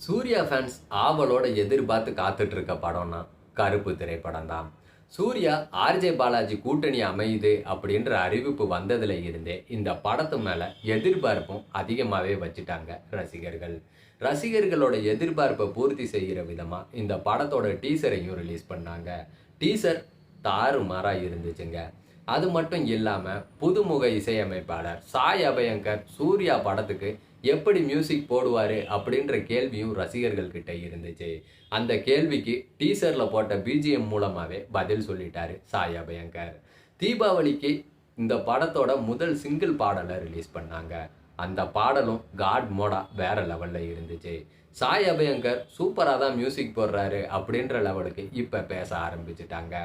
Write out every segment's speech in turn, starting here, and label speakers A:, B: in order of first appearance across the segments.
A: Surya fans ஆவலோட எதிர்பார்த்து காத்துட்டு இருக்க படம்னா கருப்பு திரைப்படம் தான். சூர்யா ஆர்ஜே பாலாஜி கூட்டணி அமையுது அப்படின்ற அறிவிப்பு வந்ததுல இருந்தே இந்த படத்து மேல எதிர்பார்ப்பும் அதிகமாவே வச்சுட்டாங்க ரசிகர்கள். ரசிகர்களோட எதிர்பார்ப்பை பூர்த்தி செய்கிற விதமா இந்த படத்தோட டீசரையும் ரிலீஸ் பண்ணாங்க. டீசர் தாறுமாறா இருந்துச்சுங்க. அது மட்டும் இல்லாம புதுமுக இசையமைப்பாளர் சாய் அபயங்கர் சூர்யா படத்துக்கு எப்படி மியூசிக் போடுவாரு அப்படின்ற கேள்வியும் ரசிகர்கள் கிட்ட இருந்துச்சு. அந்த கேள்விக்கு டீசர்ல போட்ட பிஜிஎம் மூலமாவே பதில் சொல்லிட்டாரு சாய் அபயங்கர். தீபாவளிக்கு இந்த படத்தோட முதல் சிங்கிள் பாடலை ரிலீஸ் பண்ணாங்க. அந்த பாடலும் காட் மோடா வேற லெவல்ல இருந்துச்சு. சாய் அபயங்கர் சூப்பரா தான் மியூசிக் போடுறாரு அப்படின்ற லெவலுக்கு இப்ப பேச ஆரம்பிச்சுட்டாங்க.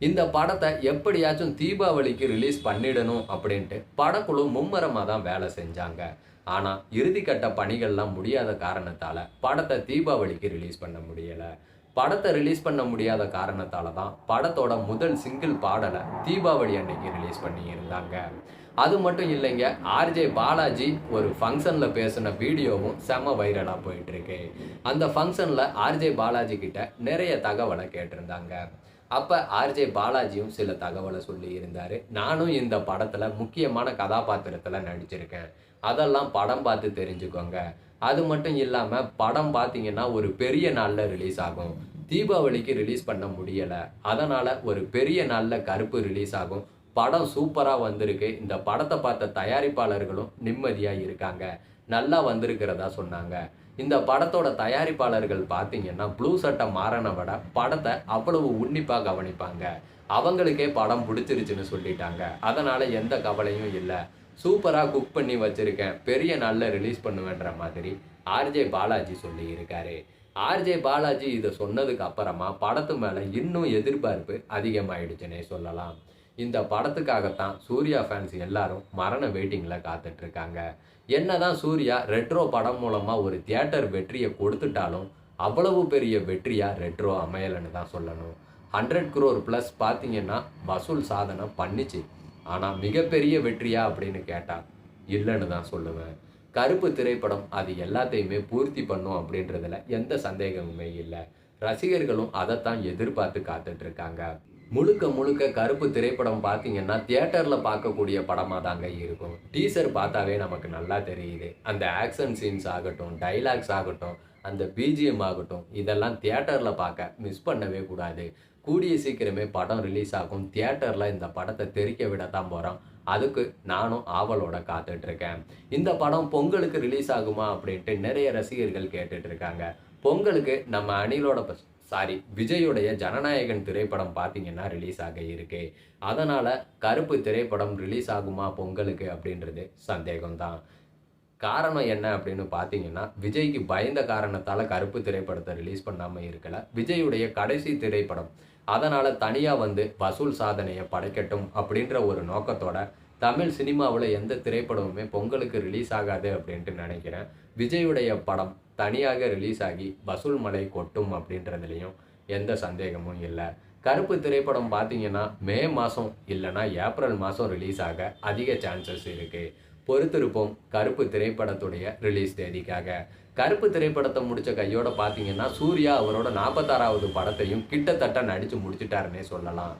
A: இந்த படத்தை எப்படியாச்சும் தீபாவளிக்கு ரிலீஸ் பண்ணிடணும் அப்படின்ட்டு படக்குழு மும்மரமா தான் வேலை செஞ்சாங்க. ஆனா இறுதிக்கட்ட பணிகள்லாம் முடியாத காரணத்தால படத்தை தீபாவளிக்கு ரிலீஸ் பண்ண முடியல. படத்தை ரிலீஸ் பண்ண முடியாத காரணத்தால தான் படத்தோட முதல் சிங்கிள் பாடலை தீபாவளி அன்னைக்கு ரிலீஸ் பண்ணி இருந்தாங்க. அது மட்டும் இல்லைங்க, ஆர்ஜே பாலாஜி ஒரு ஃபங்க்ஷன்ல பேசின வீடியோவும் செம வைரலா போயிட்டு இருக்கு. அந்த ஃபங்க்ஷன்ல ஆர்ஜே பாலாஜி கிட்ட நிறைய தகவலை கேட்டிருந்தாங்க. அப்ப ஆர்ஜே பாலாஜியும் சில தகவலை சொல்லி இருந்தாரு. நானும் இந்த படத்துல முக்கியமான கதாபாத்திரத்துல நடிச்சிருக்கேன், அதெல்லாம் படம் பார்த்து தெரிஞ்சுக்கோங்க. அது மட்டும் இல்லாம படம் பார்த்தீங்கன்னா ஒரு பெரிய நாள்ல ரிலீஸ் ஆகும். தீபாவளிக்கு ரிலீஸ் பண்ண முடியல, அதனால ஒரு பெரிய நாள்ல கருப்பு ரிலீஸ் ஆகும். படம் சூப்பரா வந்திருக்கு. இந்த படத்தை பார்த்த தயாரிப்பாளர்களும் நிம்மதியா இருக்காங்க, நல்லா வந்திருக்கிறதா சொன்னாங்க. இந்த படத்தோட தயாரிப்பாளர்கள் பார்த்தீங்கன்னா ப்ளூ சட்டை மாறனை விட படத்தை அவ்வளவு உன்னிப்பா கவனிப்பாங்க. அவங்களுக்கே படம் பிடிச்சிருச்சுன்னு சொல்லிட்டாங்க. அதனால எந்த கவலையும் இல்லை, சூப்பரா குக் பண்ணி வச்சிருக்கேன், பெரிய நாள்ல ரிலீஸ் பண்ணுவேன்ற மாதிரி ஆர்ஜே பாலாஜி சொல்லி இருக்காரு. ஆர்ஜே பாலாஜி இதை சொன்னதுக்கு அப்புறமா படத்து மேல இன்னும் எதிர்பார்ப்பு அதிகமாயிடுச்சுன்னே சொல்லலாம். இந்த படத்துக்காகத்தான் சூர்யா ஃபேன்ஸ் எல்லாரும் மரண வெயிட்டிங்ல காத்துட்டு இருக்காங்க. என்னதான் சூர்யா ரெட்ரோ படம் மூலமா ஒரு தியேட்டர் வெற்றியை கொடுத்துட்டாலும் அவ்வளவு பெரிய வெற்றியா ரெட்ரோ அமையலன்னு தான் சொல்லணும். 100 crore பிளஸ் பார்த்தீங்கன்னா வசூல் சாதனை பண்ணிச்சு. ஆனா மிகப்பெரிய வெற்றியா அப்படின்னு கேட்டா இல்லைன்னு தான் சொல்லுவேன். கருப்பு திரைப்படம் அது எல்லாத்தையுமே பூர்த்தி பண்ணும் அப்படின்றதுல எந்த சந்தேகமுமே இல்லை. ரசிகர்களும் அதைத்தான் எதிர்பார்த்து காத்துட்டு இருக்காங்க. முழுக்க முழுக்க கருப்பு திரைப்படம் பார்த்தீங்கன்னா தியேட்டர்ல பார்க்கக்கூடிய படமா தாங்க இருக்கும். டீசர் பார்த்தாவே நமக்கு நல்லா தெரியுது. அந்த ஆக்ஷன் சீன்ஸ் ஆகட்டும், டைலாக்ஸ் ஆகட்டும், அந்த பிஜிஎம் ஆகட்டும், இதெல்லாம் தியேட்டர்ல பார்க்க மிஸ் பண்ணவே கூடாது. கூடிய சீக்கிரமே படம் ரிலீஸ் ஆகும். தியேட்டர்ல இந்த படத்தை தெறிக்க விடத்தான் போறோம். அதுக்கு நானும் ஆவலோட காத்துட்டு இருக்கேன். இந்த படம் பொங்கலுக்கு ரிலீஸ் ஆகுமா அப்படின்ட்டு நிறைய ரசிகர்கள் கேட்டுட்டு இருக்காங்க. பொங்கலுக்கு நம்ம அணிலோட விஜயுடைய ஜனநாயகன் திரைப்படம் பார்த்தீங்கன்னா ரிலீஸ் ஆக இருக்கு. அதனால கருப்பு திரைப்படம் ரிலீஸ் ஆகுமா பொங்கலுக்கு அப்படின்றது சந்தேகம்தான். காரணம் என்ன அப்படின்னு பார்த்தீங்கன்னா விஜய்க்கு பயந்த காரணத்தால கருப்பு திரைப்படத்தை ரிலீஸ் பண்ணாம இருக்கல. விஜயுடைய கடைசி திரைப்படம், அதனால தனியா வந்து வசூல் சாதனையை படைக்கட்டும் அப்படின்ற ஒரு நோக்கத்தோட தமிழ் சினிமாவில் எந்த திரைப்படமுமே பொங்கலுக்கு ரிலீஸ் ஆகாது அப்படின்ட்டு நினைக்கிறேன். விஜயுடைய படம் தனியாக ரிலீஸ் ஆகி வசூல் மலை கொட்டும் அப்படின்றதுலையும் எந்த சந்தேகமும் இல்லை. கருப்பு திரைப்படம் பார்த்தீங்கன்னா மே மாதம் இல்லைன்னா ஏப்ரல் மாதம் ரிலீஸ் ஆக அதிக சான்சஸ் இருக்கு. பொறுத்திருப்போம் கருப்பு திரைப்படத்துடைய ரிலீஸ் தேதிக்காக. கருப்பு திரைப்படத்தை முடிச்ச கையோட பார்த்தீங்கன்னா சூர்யா அவரோட 46வது படத்தையும் கிட்டத்தட்ட நடிச்சு முடிச்சிட்டாருன்னே சொல்லலாம்.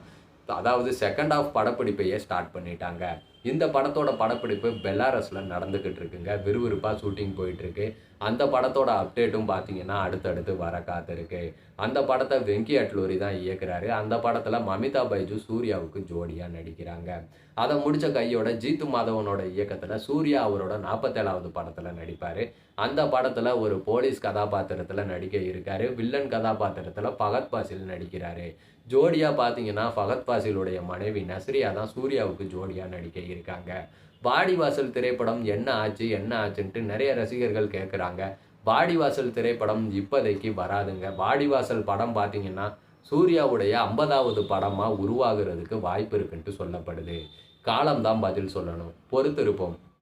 A: அதாவது செகண்ட் ஹாஃப் படப்பிடிப்பையே ஸ்டார்ட் பண்ணிட்டாங்க. இந்த படத்தோட படப்பிடிப்பு பெலாரஸ்ல நடந்துகிட்டு இருக்குங்க. விறுவிறுப்பா ஷூட்டிங் போயிட்டு இருக்கு. அந்த படத்தோட அப்டேட்டும் பார்த்தீங்கன்னா அடுத்தடுத்து வர காத்திருக்கு. அந்த படத்தை வெங்கி அட்லூரி தான் இயக்குறாரு. அந்த படத்துல மமிதா பைஜு சூர்யாவுக்கு ஜோடியா நடிக்கிறாங்க. அதை முடிச்ச கையோட ஜீத்து மாதவனோட இயக்கத்துல சூர்யா அவரோட 47வது படத்துல நடிப்பாரு. அந்த படத்துல ஒரு போலீஸ் கதாபாத்திரத்துல நடிக்க இருக்காரு. வில்லன் கதாபாத்திரத்துல ஃபகத் ஃபாசில் நடிக்கிறாரு. ஜோடியா பார்த்தீங்கன்னா ஃபகத் ஃபாசிலுடைய மனைவி நஸ்ரியா தான் சூர்யாவுக்கு ஜோடியா நடிக்க இருக்காங்க. வாடிவாசல் திரைப்படம் என்ன ஆச்சு என்ன ஆச்சுன்ட்டு நிறைய ரசிகர்கள் கேட்குறாங்க. வாடிவாசல் திரைப்படம் இப்போதைக்கு வராதுங்க. வாடிவாசல் படம் பார்த்தீங்கன்னா சூர்யாவுடைய 50வது படமா உருவாகிறதுக்கு வாய்ப்பு இருக்குன்ட்டு சொல்லப்படுது. காலம்தான் பதில் சொல்லணும். பொறுத்திருப்போம்.